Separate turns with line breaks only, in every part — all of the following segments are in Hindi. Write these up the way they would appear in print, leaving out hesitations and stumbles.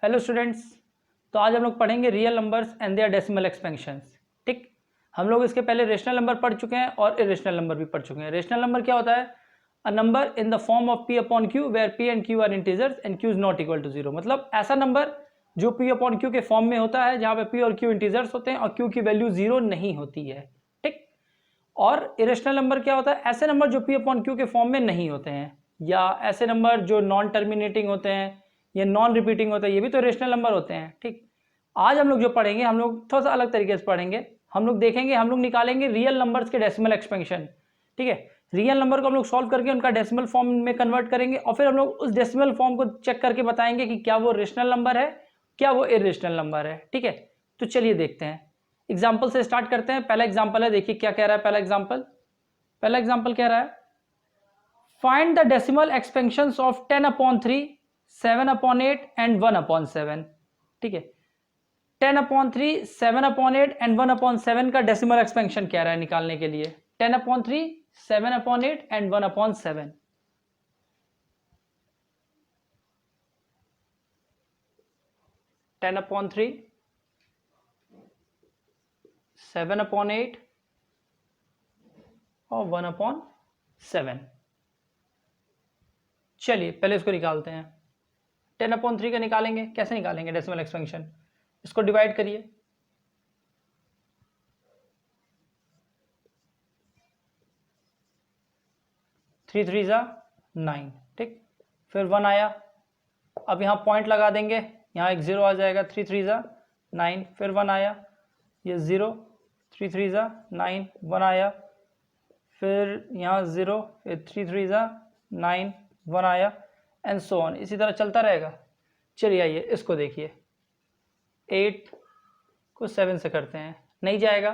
हेलो स्टूडेंट्स, तो आज हम लोग पढ़ेंगे real numbers and their decimal expansions. ठीक, हम लोग इसके पहले रेशनल नंबर पढ़ चुके हैं और इरेशनल नंबर भी पढ़ चुके हैं। रेशनल नंबर क्या होता है? A number in the form of p upon q where p and q are integers and q is not equal to 0। मतलब ऐसा नंबर जो p अपॉन q के फॉर्म में होता है जहाँ पे p और q इंटीजर्स होते हैं और q की वैल्यू 0 नहीं होती है। ठीक, और इरेशनल नंबर क्या होता है? ऐसे नंबर जो p अपॉन q के फॉर्म में नहीं होते हैं, या ऐसे नंबर जो नॉन टर्मिनेटिंग होते हैं या नॉन रिपीटिंग होता है, ये भी तो रेशनल नंबर होते हैं। ठीक, आज हम लोग जो पढ़ेंगे, हम लोग थोड़ा सा अलग तरीके से पढ़ेंगे। हम लोग देखेंगे, हम लोग निकालेंगे रियल नंबर्स के डेसिमल एक्सपेंशन। ठीक है, रियल नंबर को हम लोग सॉल्व करके उनका डेसिमल फॉर्म में कन्वर्ट करेंगे और फिर हम लोग उस डेसिमल फॉर्म को चेक करके बताएंगे कि क्या वो रेशनल नंबर है, क्या वो इरेशनल नंबर है। ठीक है, तो चलिए देखते हैं, एग्जाम्पल से स्टार्ट करते हैं। पहला एग्जाम्पल है, देखिए क्या कह रहा है। पहला एग्जाम्पल कह रहा है, find the decimal expansions of 10/3, 7/8 and 1/7। ठीक है, 10/3, 7/8 एंड 1/7 का डेसिमल एक्सपेंशन क्या रहा है निकालने के लिए? 10/3, 7/8 एंड 1/7। टेन अपॉन थ्री, 7/8 और 1/7। चलिए पहले इसको निकालते हैं। 10/3 का निकालेंगे, कैसे निकालेंगे डेसिमल एक्सपेंशन? इसको डिवाइड करिए, 3 3 9। ठीक, फिर 1 आया, अब यहाँ पॉइंट लगा देंगे, यहाँ एक 0 आ जाएगा। 3 3 9, फिर 1 आया, ये 0, 3 3 9, 1 आया, फिर यहाँ 0, फिर 3 3 9, 1 आया, एंड सो ऑन। इसी तरह चलता रहेगा। चलिए आइए इसको देखिए, 8 को 7 से करते हैं, नहीं जाएगा,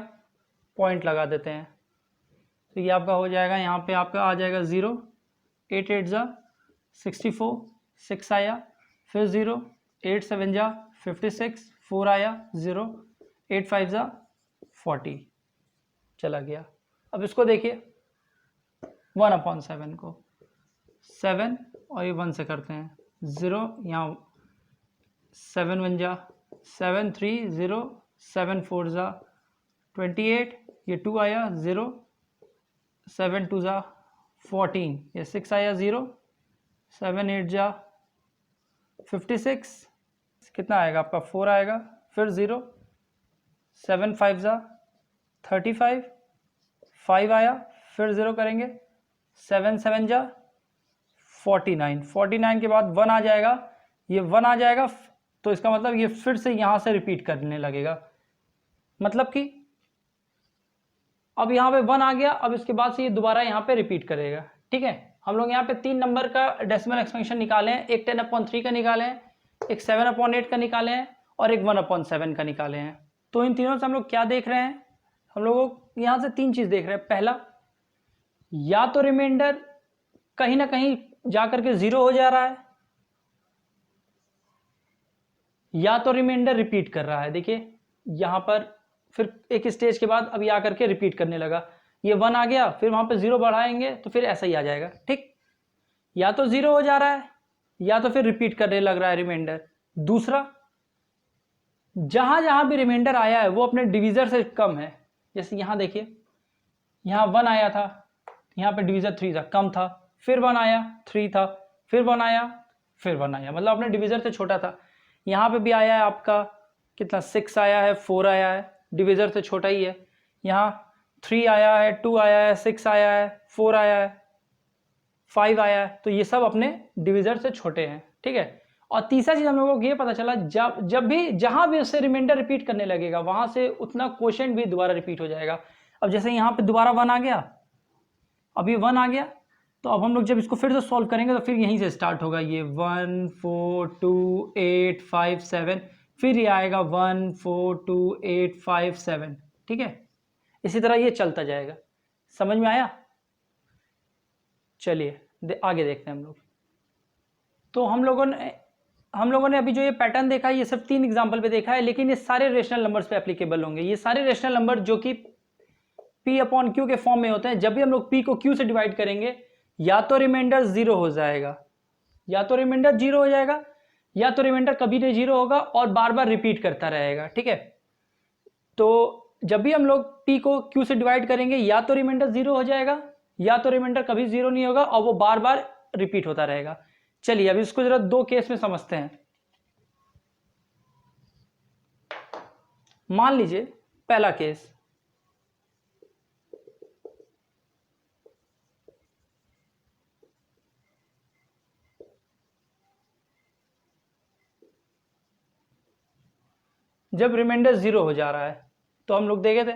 पॉइंट लगा देते हैं, तो ये आपका हो जाएगा, यहाँ पे आपका आ जाएगा 0, 8 8 64, 6 आया, फिर 0, 8 7 56, 4 आया, 0, 8 5 40, चला गया। अब इसको देखिए 1/7 को 7 और ये 1 से करते हैं, 0, यहाँ 7 1 7 3 0, 7 4 28, ये 2 आया, 0, 7 2 14, ये 6 आया, 0, 7 8 56, कितना आएगा आपका? 4 आएगा, फिर 0, 7 5 35, 5 आया, फिर 0 करेंगे, 7 7 49, 49 के बाद 1 आ जाएगा, ये 1 आ जाएगा, तो इसका मतलब ये फिर से यहाँ से रिपीट करने लगेगा। मतलब कि अब यहाँ पे 1 आ गया, अब इसके बाद से ये दोबारा यहाँ पे रिपीट करेगा। ठीक है, हम लोग यहाँ पे 3 नंबर का डेसिमल एक्सपेंशन निकाले हैं, एक 10/3 का निकाले हैं, एक 7/8 का निकाले हैं और एक 1/7 का निकाले हैं। तो इन तीनों से हम लोग क्या देख रहे हैं? हम लोग यहाँ से 3 चीज देख रहे हैं। पहला, या तो रिमाइंडर कहीं ना कहीं जाकर के 0 हो जा रहा है, या तो रिमाइंडर रिपीट कर रहा है। देखिए यहाँ पर फिर एक स्टेज के बाद अभी आकर के रिपीट करने लगा, ये 1 आ गया, फिर वहां पे 0 बढ़ाएंगे तो फिर ऐसा ही आ जाएगा। ठीक, या तो 0 हो जा रहा है या तो फिर रिपीट करने लग रहा है रिमाइंडर। दूसरा, जहां जहां भी रिमाइंडर आया है वो अपने डिविजर से कम है। जैसे यहाँ देखिए, यहाँ 1 आया था, यहाँ पे डिविजर 3 था, कम था, फिर 1 आया, 3 था, फिर 1 आया, फिर 1 आया, मतलब अपने डिविजर से छोटा था। यहाँ पे भी आया है आपका कितना? 6 आया है, 4 आया है, डिविजर से छोटा ही है। यहाँ 3 आया है, 2 आया है, 6 आया है, 4 आया है, 5 आया है, तो ये सब अपने डिविजर से छोटे हैं। ठीक है, और तीसरा चीज हम लोगों को ये पता चला, जब भी जहां भी उससे रिमाइंडर रिपीट करने लगेगा वहां से उतना क्वोशिएंट भी दोबारा रिपीट हो जाएगा। अब जैसे यहाँ पे दोबारा 1 आ गया, अभी 1 आ गया, तो अब हम लोग जब इसको फिर से सॉल्व करेंगे तो फिर यहीं से स्टार्ट होगा, ये 1 4 2 8 5 7, फिर ये आएगा 1 4 2 8 5 7। ठीक है, इसी तरह ये चलता जाएगा। समझ में आया? चलिए आगे देखते हैं हम लोग। तो हम लोगों ने अभी जो ये पैटर्न देखा है, ये सब 3 एग्जाम्पल पे देखा है, लेकिन ये सारे रेशनल नंबर्स पे एप्लीकेबल होंगे। ये सारे रेशनल नंबर जो कि p अपॉन q के फॉर्म में होते हैं, जब भी हम लोग p को q से डिवाइड करेंगे या तो रिमाइंडर 0 हो जाएगा, या तो रिमाइंडर 0 हो जाएगा, या तो रिमाइंडर कभी नहीं जीरो होगा और बार बार रिपीट करता रहेगा, ठीक है। तो जब भी हम लोग p को q से डिवाइड करेंगे या तो रिमाइंडर जीरो हो जाएगा या तो रिमाइंडर कभी जीरो नहीं होगा और वो बार बार रिपीट होता रहेगा। चलिए अब इसको जरा दो केस में समझते हैं। मान लीजिए पहला केस, जब रिमाइंडर जीरो हो जा रहा है तो हम लोग देखे थे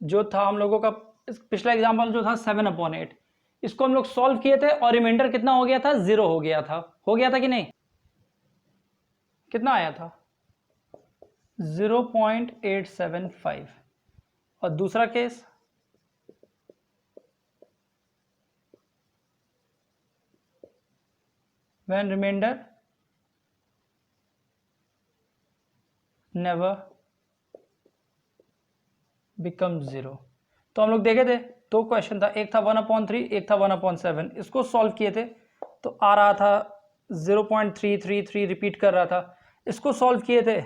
जो था हम लोगों का पिछला एग्जांपल जो था 7/8, इसको हम लोग सॉल्व किए थे और रिमाइंडर कितना हो गया था, जीरो हो गया था कि नहीं, कितना आया था 0.875। और दूसरा case when reminder never become zero. तो हम लोग देखे थे दो क्वेश्चन था, एक था 1/3 एक था 1/7। इसको सॉल्व किए थे तो आ रहा था 0.333 रिपीट कर रहा था। इसको सॉल्व किए थे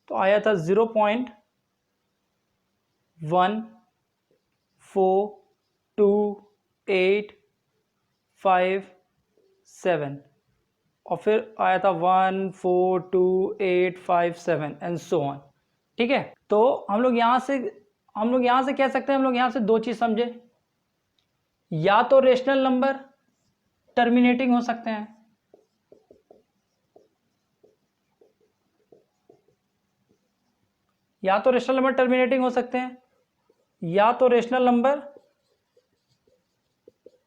तो आया था 0.14285 और फिर आया था 14285 एंड सो ऑन, ठीक है। तो हम लोग यहां से कह सकते हैं, हम लोग यहां से दो चीज समझे, या तो रेशनल नंबर टर्मिनेटिंग हो सकते हैं, या तो रेशनल नंबर टर्मिनेटिंग हो सकते हैं या तो रेशनल नंबर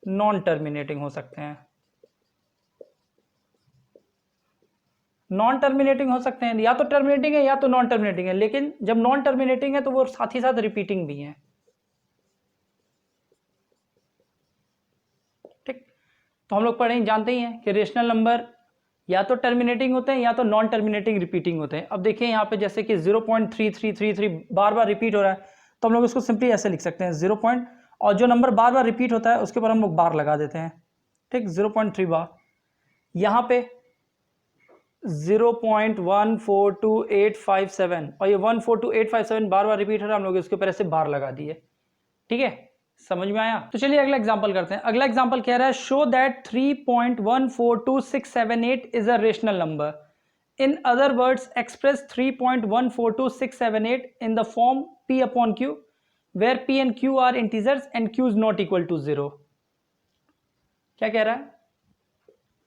नॉन टर्मिनेटिंग हो सकते हैं। नॉन टर्मिनेटिंग हो सकते हैं, या तो टर्मिनेटिंग है या तो नॉन टर्मिनेटिंग है, लेकिन जब नॉन टर्मिनेटिंग है तो वो साथ ही साथ रिपीटिंग भी है, ठीक। तो हम लोग पढ़े जानते ही हैं कि रेशनल नंबर या तो टर्मिनेटिंग होते हैं या तो नॉन टर्मिनेटिंग रिपीटिंग होते हैं। अब देखिए यहाँ पे जैसे कि 0.3333 बार बार रिपीट हो रहा है तो हम लोग इसको सिंपली ऐसे लिख सकते हैं 0 पॉइंट, और जो नंबर बार बार रिपीट होता है उसके ऊपर हम लोग बार लगा देते हैं, ठीक, 0.3 बार। यहाँ पे 0.142857 और ये 142,857 बार बार रिपीट हो रहा है, हम लोग इसके ऊपर ऐसे बार लगा दिए, ठीक है। समझ में आया? तो चलिए अगला एग्जांपल करते हैं। अगला एग्जांपल कह रहा है show that 3.142678 is a rational number. In other words express 3.142678 in the form p upon q where p and q are integers and q is not equal to 0। क्या कह रहा है,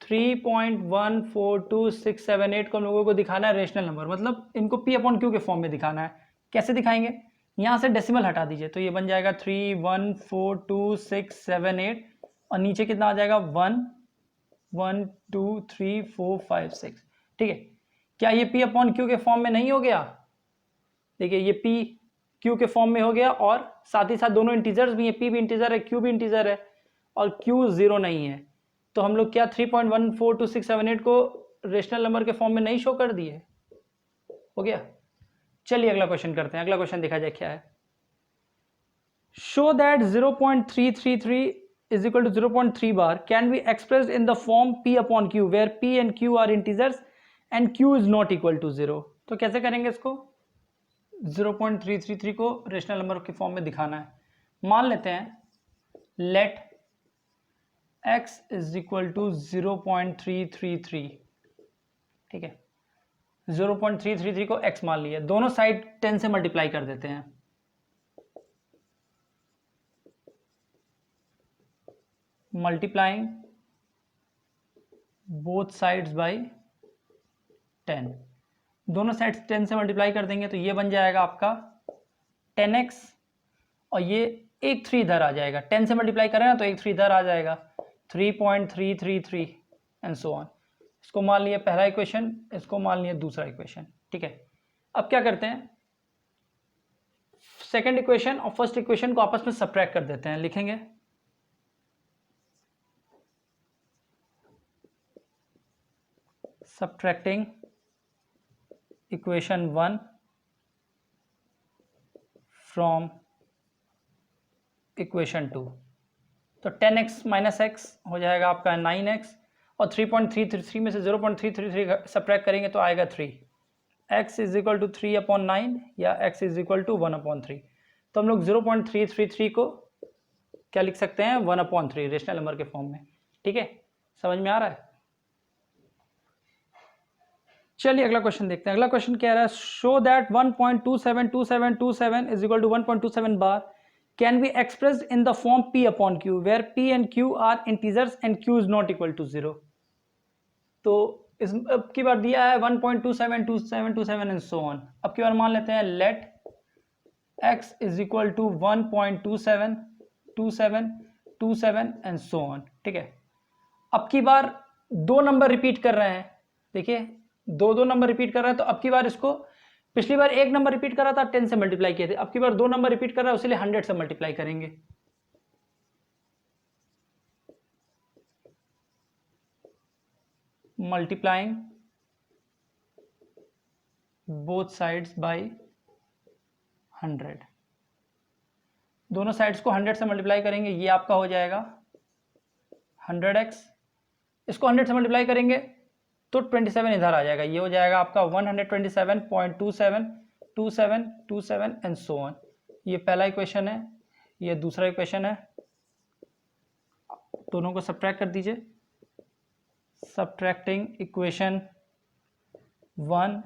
3.142678 को हम लोगों को दिखाना है रेशनल नंबर, मतलब इनको p अपॉन q के फॉर्म में दिखाना है। कैसे दिखाएंगे, यहाँ से डेसिमल हटा दीजिए तो ये बन जाएगा 3142678 और नीचे कितना आ जाएगा 1 1 2 3 4 5 6, ठीक है। क्या ये p अपॉन q के फॉर्म में नहीं हो गया, देखिए ये p q के फॉर्म में हो गया और साथ ही साथ दोनों इंटीजर्स भी हैं, p भी इंटीजर है q भी इंटीजर है और q जीरो नहीं है, तो हम लोग क्या 3.142678 को रेशनल नंबर के फॉर्म में नहीं शो कर दिए, हो गया। चलिए अगला क्वेश्चन करते हैं। अगला क्वेश्चन देखा जाए क्या है। Show that 0.333 is equal to 0.3 bar can be expressed in the form p upon q where p and q are integers and q is not equal to 0। तो कैसे करेंगे इसको, 0.333 को रेशनल नंबर के फॉर्म में दिखाना है। मान लेते हैं let x is equal to 0.333, ठीक है। 0.333 को x मान लिया, दोनों साइड 10 से मल्टीप्लाई कर देते हैं, मल्टीप्लाइंग बोथ साइड्स बाय 10, दोनों साइड्स 10 से मल्टीप्लाई कर देंगे तो ये बन जाएगा आपका 10x और ये एक 3 इधर आ जाएगा, 10 से मल्टीप्लाई करें ना तो एक 3 इधर आ जाएगा 3.333 एंड सो ऑन। इसको मान लिया पहला इक्वेशन, इसको मान लिया दूसरा इक्वेशन, ठीक है। अब क्या करते हैं, सेकंड इक्वेशन और फर्स्ट इक्वेशन को आपस में सब्ट्रैक्ट कर देते हैं, लिखेंगे subtracting equation 1 from equation 2। तो 10x माइनस एक्स हो जाएगा आपका 9x और 3.333 में से 0.333 सब्ट्रैक्ट करेंगे तो आएगा 3। x इज इक्वल टू 3/9 या x इज इक्वल टू 1/3। तो हम लोग 0.333 को क्या लिख सकते हैं, 1/3 रेशनल नंबर के फॉर्म में। ठीक है, समझ में आ रहा है। चलिए अगला क्वेश्चन देखते हैं। अगला क्वेश्चन कह रहा है show that 1.272727 is equal to 1.27 bar can be expressed in the form p/q where p and q are integers and q is not equal to 0। तो इस अब की बार दिया है 1.272727 एंड सो ऑन। अब की बार मान लेते हैं let x is equal to 1.272727 and so on. ठीक है, अब की बार दो नंबर रिपीट कर रहे हैं, देखिए दो नंबर रिपीट कर रहा है। तो अब की बार इसको, पिछली बार एक नंबर रिपीट कर रहा था 10 से मल्टीप्लाई किए थे, अब की बार दो नंबर रिपीट कर रहा है उसके लिए 100 से मल्टीप्लाई करेंगे। मल्टीप्लाइंग बोथ साइड्स बाय 100, दोनों साइड्स को 100 से मल्टीप्लाई करेंगे, ये आपका हो जाएगा 100x। इसको 100 से मल्टीप्लाई करेंगे तो 27 इधर आ जाएगा, ये हो जाएगा आपका 127.272727 एंड सो ऑन। ये पहला इक्वेशन है, ये दूसरा इक्वेशन है, दोनों को सब्ट्रैक्ट कर दीजिए। सब्ट्रैक्टिंग इक्वेशन 1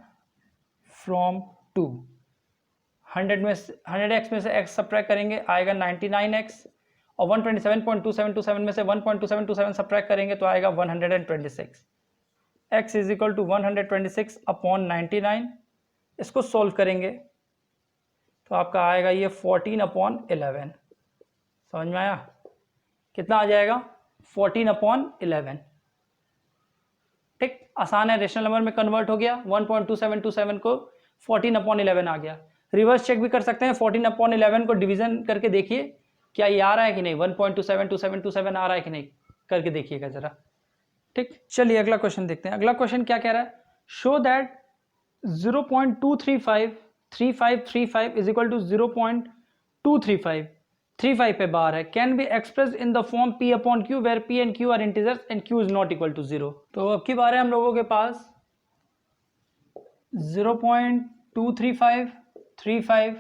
फ्रॉम 2, 100x में से x सब्ट्रैक्ट करेंगे आएगा 99x, और 127.2727 में से 1.2727 सब्ट्रैक्ट करेंगे तो आएगा 126। x is equal to 126/99। इसको सोल्व करेंगे तो आपका आएगा ये 14/11। समझ में आया, कितना आ जाएगा 14/11। ठीक, आसान है, रेशनल नंबर में कन्वर्ट हो गया। 1.2727 को 14/11 आ गया। रिवर्स चेक भी कर सकते हैं, 14/11 को डिवीजन करके देखिए क्या ये आ रहा है कि नहीं, 1.272727 आ रहा है कि नहीं, करके देखिएगा जरा। ठीक, चलिए अगला क्वेश्चन देखते हैं। अगला क्वेश्चन क्या कह रहा है, show that 0.2353535 is equal to 0.235 पे बार है, can be express in the form p/q where p and q are integers and q is not equal to 0। तो अब की बार है हम लोगों के पास 0.23535।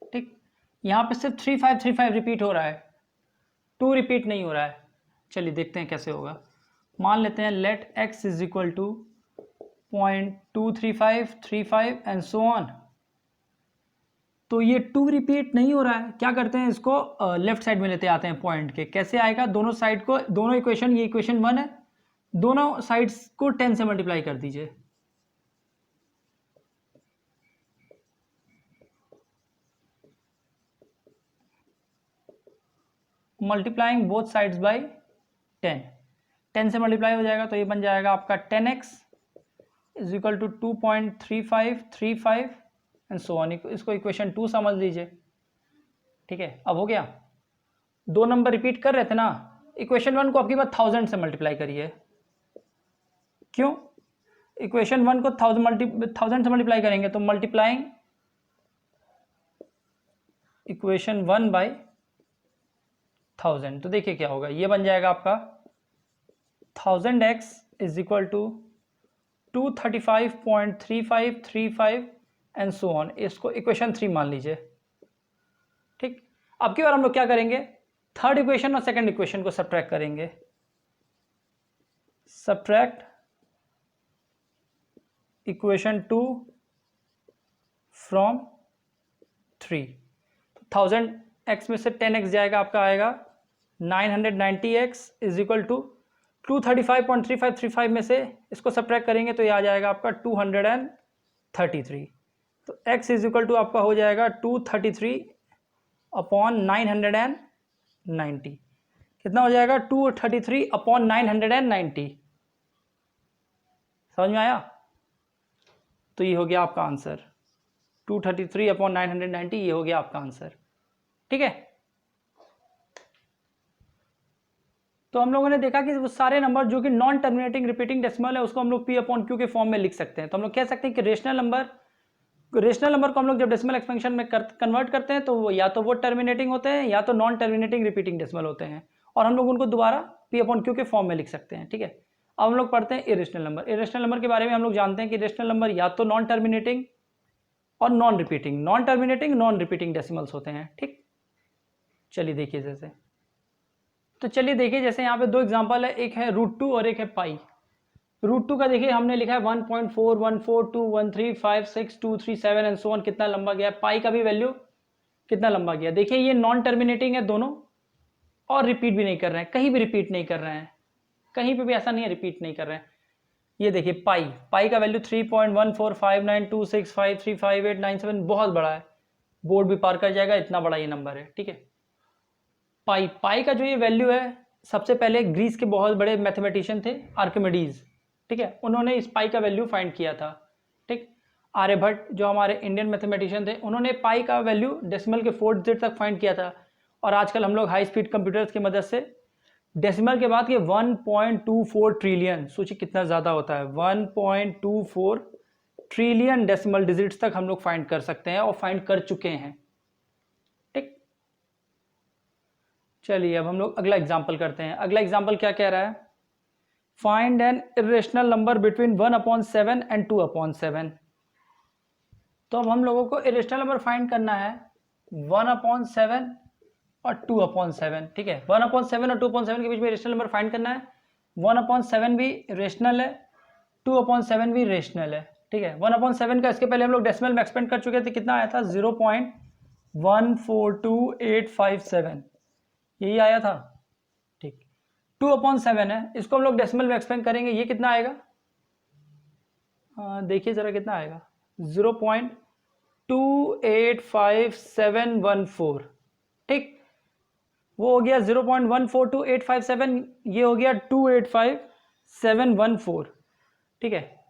ठीक, यहाँ पे सिर्फ 3535 रिपीट हो रहा है, 2 रिपीट नहीं हो रहा है। चलिए देखते हैं कैसे होगा। मान लेते हैं let x is equal to 0.23535 and so on. तो ये 2 रिपीट नहीं हो रहा है, क्या करते हैं इसको लेफ्ट साइड में लेते आते हैं पॉइंट के। कैसे आएगा, दोनों साइड को, दोनों इक्वेशन, ये इक्वेशन 1 है, दोनों साइड्स को 10 से मल्टीप्लाई कर दीजिए। मल्टीप्लाइंग बोथ साइड्स बाय 10 से मल्टीप्लाई हो जाएगा तो ये बन जाएगा आपका 10x is equal to 2.3535 and so on. इसको इक्वेशन 2 समझ लीजिए। ठीक है, अब हो गया, दो नंबर रिपीट कर रहे थे ना, इक्वेशन 1 को आपकी बात 1000 से मल्टीप्लाई करिए। क्यों, इक्वेशन 1 को 1000 से मल्टीप्लाई करेंगे तो मल्टीप्लाइंग इक्वेशन 1 बाय 1000, तो देखिए क्या होगा, ये बन जाएगा आपका 1000x is equal to 235.3535 and so on. इसको इक्वेशन 3 मान लीजिए। ठीक, अब की बार हम लोग क्या करेंगे, थर्ड इक्वेशन और सेकंड इक्वेशन को सब्ट्रैक्ट करेंगे। Subtract equation 2 from 3। 1000x में से 10x जाएगा, आपका आएगा 990x इज इक्वल टू 235.3535 में से इसको सब्ट्रैक्ट करेंगे तो ये आ जाएगा आपका 233। तो x इज इक्वल टू आपका हो जाएगा 233/990। कितना हो जाएगा, 233/990। समझ में आया, तो ये हो गया आपका आंसर 233/990, ये हो गया आपका आंसर। ठीक है, तो हम लोगों ने देखा कि वो सारे नंबर जो कि नॉन टर्मिनेटिंग रिपीटिंग डेसिमल है उसको हम लोग p/q के फॉर्म में लिख सकते हैं। तो हम लोग कह सकते हैं कि रेशनल नंबर को हम लोग जब डेसिमल एक्सपेंशन में कन्वर्ट करते हैं तो वो या तो वो टर्मिनेटिंग होते हैं या तो नॉन टर्मिनेटिंग रिपीटिंग डेसिमल होते हैं, और हम लोग उनको दोबारा p/q के फॉर्म में लिख सकते हैं। ठीक है, अब हम लोग पढ़ते हैं इरेशनल नंबर। इरेशनल नंबर के बारे में हम लोग जानते हैं कि इरेशनल नंबर या तो नॉन टर्मिनेटिंग और non repeating, non terminating non repeating decimals होते हैं। ठीक, चलिए देखिए चलिए देखिए जैसे यहाँ पे दो एग्जांपल है, एक है √2 और एक है पाई। √2 का देखिए हमने लिखा है 1.4142135623 एंड सो ऑन, कितना लंबा गया। पाई का भी वैल्यू कितना लंबा गया। देखिए ये नॉन टर्मिनेटिंग है दोनों, और रिपीट भी नहीं कर रहे हैं, कहीं भी रिपीट नहीं कर रहे हैं, कहीं पे भी ऐसा नहीं है रिपीट नहीं कर रहे हैं। ये देखिए पाई का वैल्यू 3.1459265353897, बहुत बड़ा है, बोर्ड भी पार कर जाएगा, इतना बड़ा ये नंबर है। ठीक है, पाई का जो ये वैल्यू है, सबसे पहले ग्रीस के बहुत बड़े मैथमेटिशियन थे आर्किमिडीज, ठीक है, उन्होंने इस पाई का वैल्यू फाइंड किया था। ठीक, आर्यभट्ट जो हमारे इंडियन मैथमेटिशियन थे, उन्होंने पाई का वैल्यू डेसिमल के 4th डिजिट तक फाइंड किया था। और आजकल हम लोग हाई स्पीड कंप्यूटर्स की मदद से डेसिमल के बाद ये 1.24 ट्रिलियन, सोचिए कितना ज़्यादा होता है, 1.24 ट्रिलियन डेसिमल डिजिट्स तक हम लोग फाइंड कर सकते हैं और फाइंड कर चुके हैं। ठीक, चलिए अब हम लोग अगला एग्जाम्पल करते हैं। अगला एग्जाम्पल क्या कह रहा है, find an irrational number between 1/7 and 2/7। तो अब हम लोगों को इरेशनल नंबर फाइंड करना है 1/7 और 2/7। ठीक है, 1/7 और 2/7 के बीच में रेशनल नंबर फाइंड करना है। 1/7 भी रेशनल है, 2/7 भी रेशनल है। ठीक है, 1/7 का इसके पहले हम लोग डेसिमल में एक्सपेंड कर चुके थे, कितना आया था 0.142857, यही आया था। ठीक, 2/7 है, इसको हम लोग डेसिमल में एक्सपेंड करेंगे, ये कितना आएगा, देखिए जरा कितना आएगा, 0.285714। ठीक, वो हो गया 0.142857, ये हो गया 285714। ठीक है,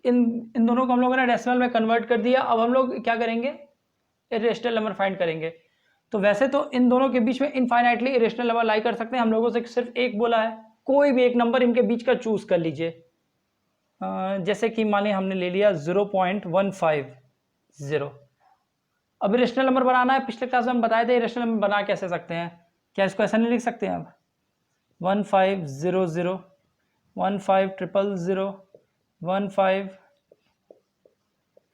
इन दोनों को हम लोगों ने डेसिमल में कन्वर्ट कर दिया। अब हम लोग क्या करेंगे, इरेशनल नंबर फाइंड करेंगे। तो वैसे तो इन दोनों के बीच में इनफाइनाइटली इरेशनल नंबर लाई कर सकते हैं, हम लोगों से सिर्फ एक बोला है, कोई भी एक नंबर इनके बीच का चूज कर लीजिए। जैसे कि मान लिया हमने ले लिया 0.150। अब इरेशनल नंबर बनाना है, पिछले क्लास में हम बताए थे इरेशनल नंबर बना कैसे सकते हैं, क्या इसको ऐसा नहीं लिख सकते हैं अब, 1500 1500 15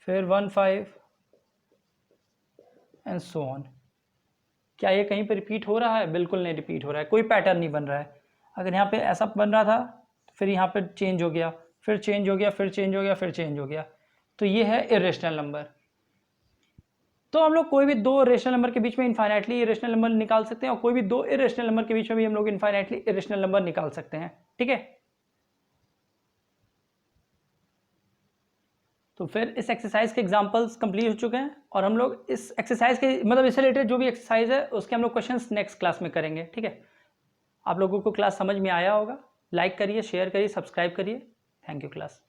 फिर 15 एंड सो ऑन। क्या ये कहीं पे रिपीट हो रहा है, बिल्कुल नहीं रिपीट हो रहा है, कोई पैटर्न नहीं बन रहा है। अगर यहाँ पे ऐसा बन रहा था, फिर यहाँ पे चेंज हो गया, फिर चेंज हो गया, फिर चेंज हो गया, फिर चेंज हो गया, तो ये है इरेशनल नंबर। तो हम लोग कोई भी दो रेशनल नंबर के बीच में इनफाइनाइटली इरेशनल नंबर निकाल सकते हैं, और कोई भी दो इरेशनल नंबर के बीच में भी हम लोग इनफाइनाइटली इरेशनल नंबर निकाल सकते हैं। ठीक है, तो फिर इस एक्सरसाइज के एग्जांपल्स कंप्लीट हो चुके हैं, और हम लोग इस एक्सरसाइज के मतलब इससे रिलेटेड जो भी एक्सरसाइज है उसके हम लोग क्वेश्चंस नेक्स्ट क्लास में करेंगे। ठीक है, आप लोगों को क्लास समझ में आया होगा, लाइक करिए, शेयर करिए, सब्सक्राइब करिए। Thank you class.